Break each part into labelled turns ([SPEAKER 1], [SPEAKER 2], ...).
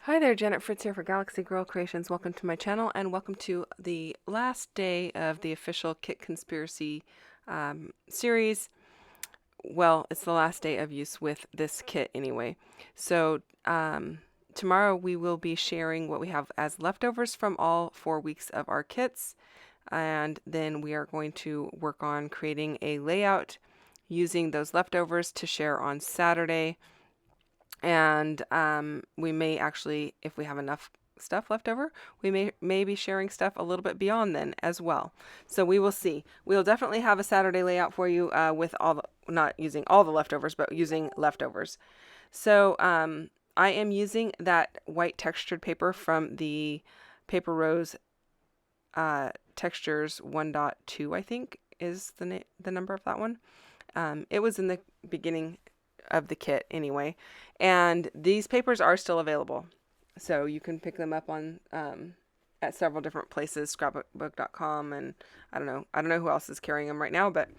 [SPEAKER 1] Hi there, Janet Fritz here for Galaxy Girl Creations. Welcome to my channel and welcome to the last day of the official Kit Conspiracy series. Well, it's the last day of use with this kit anyway. So tomorrow we will be sharing what we have as leftovers from all 4 weeks of our kits. And then we are going to work on creating a layout using those leftovers to share on Saturday. And we may actually, if we have enough stuff left over, we may be sharing stuff a little bit beyond then as well. So we will see. We'll definitely have a Saturday layout for you with all the, not using all the leftovers, but using leftovers. So I am using that white textured paper from the Paper Rose Textures 1.2, I think is the number of that one. It was in the beginning of the kit anyway, and these papers are still available, so you can pick them up on at several different places, scrapbook.com, and I don't know who else is carrying them right now, but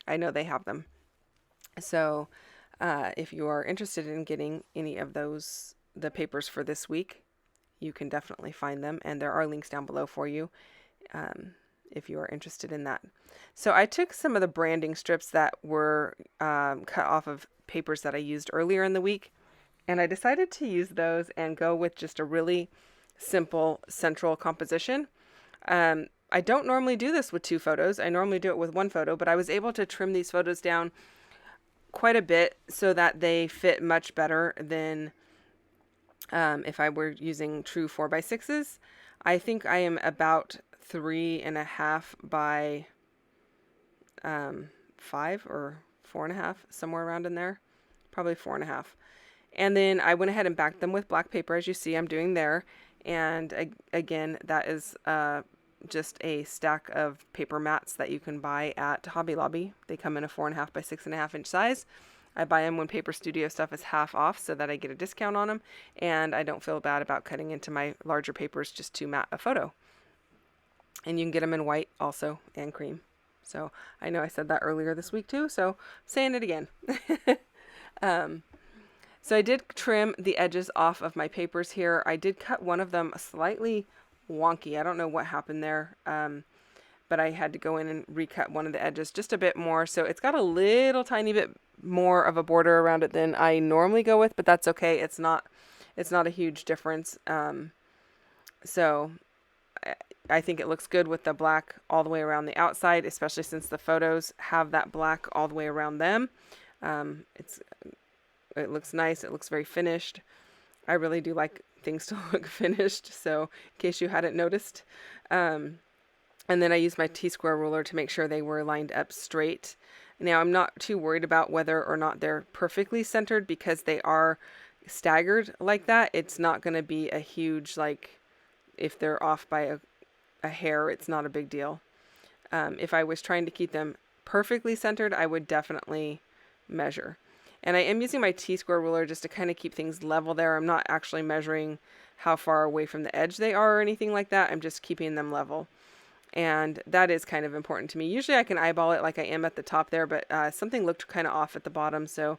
[SPEAKER 1] I know they have them. So if you are interested in getting any of those, the papers for this week, you can definitely find them, and there are links down below for you if you are interested in that. So I took some of the branding strips that were cut off of papers that I used earlier in the week, and I decided to use those and go with just a really simple central composition. I don't normally do this with 2 photos. I normally do it with 1 photo, but I was able to trim these photos down quite a bit so that they fit much better than if I were using true 4x6s. I think I am about 3.5 by 5 or 4.5, somewhere around in there, probably 4.5. And then I went ahead and backed them with black paper, as you see I'm doing there. And again, that is just a stack of paper mats that you can buy at Hobby Lobby. They come in a 4.5 by 6.5 inch size. I buy them when Paper Studio stuff is half off so that I get a discount on them, and I don't feel bad about cutting into my larger papers just to mat a photo. And you can get them in white also, and cream. So I know I said that earlier this week too, so I'm saying it again. So I did trim the edges off of my papers here. I did cut one of them slightly wonky. I don't know what happened there, but I had to go in and recut one of the edges just a bit more. So it's got a little tiny bit more of a border around it than I normally go with, but that's okay. It's not a huge difference. So I think it looks good with the black all the way around the outside, especially since the photos have that black all the way around them. It looks nice. It looks very finished. I really do like things to look finished, so in case you hadn't noticed. And then I used my T-square ruler to make sure they were lined up straight. Now I'm not too worried about whether or not they're perfectly centered because they are staggered like that. It's not going to be a huge, like, if they're off by a hair, it's not a big deal. If I was trying to keep them perfectly centered, I would definitely measure. And I am using my T-square ruler just to kind of keep things level there. I'm not actually measuring how far away from the edge they are or anything like that. I'm just keeping them level. And that is kind of important to me. Usually I can eyeball it like I am at the top there, but something looked kind of off at the bottom. So,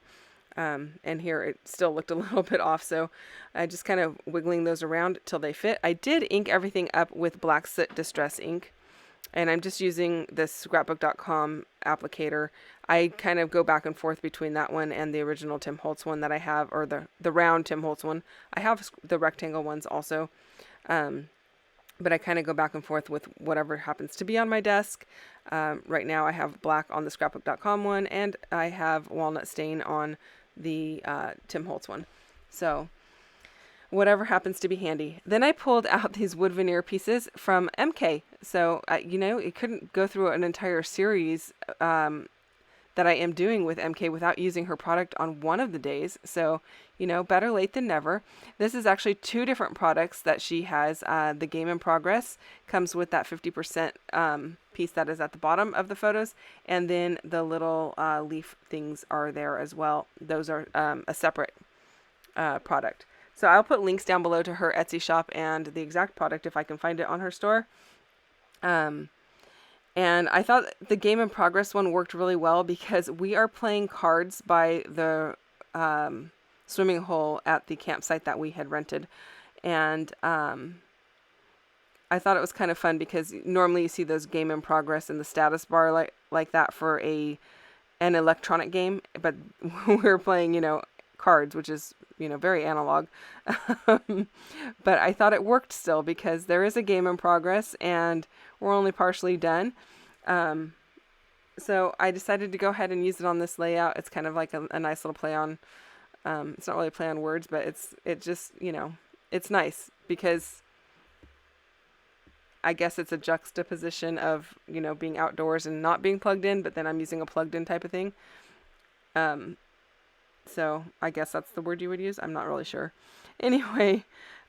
[SPEAKER 1] and here it still looked a little bit off. So I just kind of wiggling those around till they fit. I did ink everything up with Black Soot Distress ink. And I'm just using this scrapbook.com applicator. I kind of go back and forth between that one and the original Tim Holtz one that I have, or the round Tim Holtz one. I have the rectangle ones also, but I kind of go back and forth with whatever happens to be on my desk. Right now I have black on the scrapbook.com one, and I have walnut stain on the Tim Holtz one. So whatever happens to be handy. Then I pulled out these wood veneer pieces from MK. So, it couldn't go through an entire series that I am doing with MK without using her product on one of the days. So, better late than never. This is actually 2 different products that she has. The Game in Progress comes with that 50% piece that is at the bottom of the photos. And then the little leaf things are there as well. Those are a separate product. So I'll put links down below to her Etsy shop and the exact product if I can find it on her store. And I thought the Game in Progress one worked really well because we are playing cards by the swimming hole at the campsite that we had rented. And I thought it was kind of fun because normally you see those game in progress in the status bar like that for an electronic game, but we're playing, cards, which is, very analog. But I thought it worked still because there is a game in progress and we're only partially done. So I decided to go ahead and use it on this layout. It's kind of like a nice little play on, it's not really a play on words, but it just, it's nice because I guess it's a juxtaposition of, being outdoors and not being plugged in, but then I'm using a plugged in type of thing. So I guess that's the word you would use. I'm not really sure. Anyway,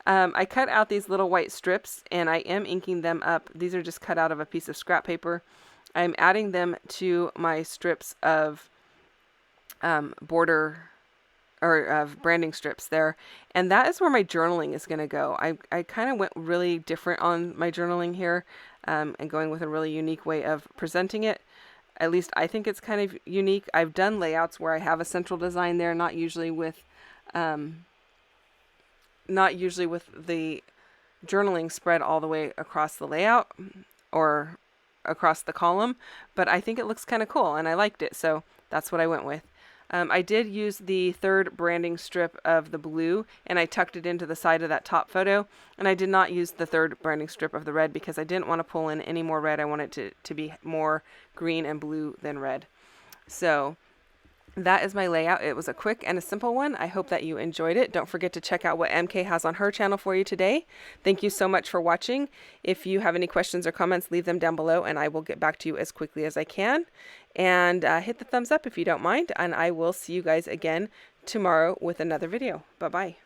[SPEAKER 1] I cut out these little white strips and I am inking them up. These are just cut out of a piece of scrap paper. I'm adding them to my strips of border or of branding strips there. And that is where my journaling is going to go. I kind of went really different on my journaling here and going with a really unique way of presenting it. At least I think it's kind of unique. I've done layouts where I have a central design there, not usually with the journaling spread all the way across the layout or across the column, but I think it looks kind of cool and I liked it, so that's what I went with. I did use the third branding strip of the blue and I tucked it into the side of that top photo, and I did not use the third branding strip of the red because I didn't want to pull in any more red. I wanted it to be more green and blue than red. So that is my layout. It was a quick and a simple one. I hope that you enjoyed it. Don't forget to check out what MK has on her channel for you today. Thank you so much for watching. If you have any questions or comments, leave them down below and I will get back to you as quickly as I can. And hit the thumbs up if you don't mind. And I will see you guys again tomorrow with another video. Bye-bye.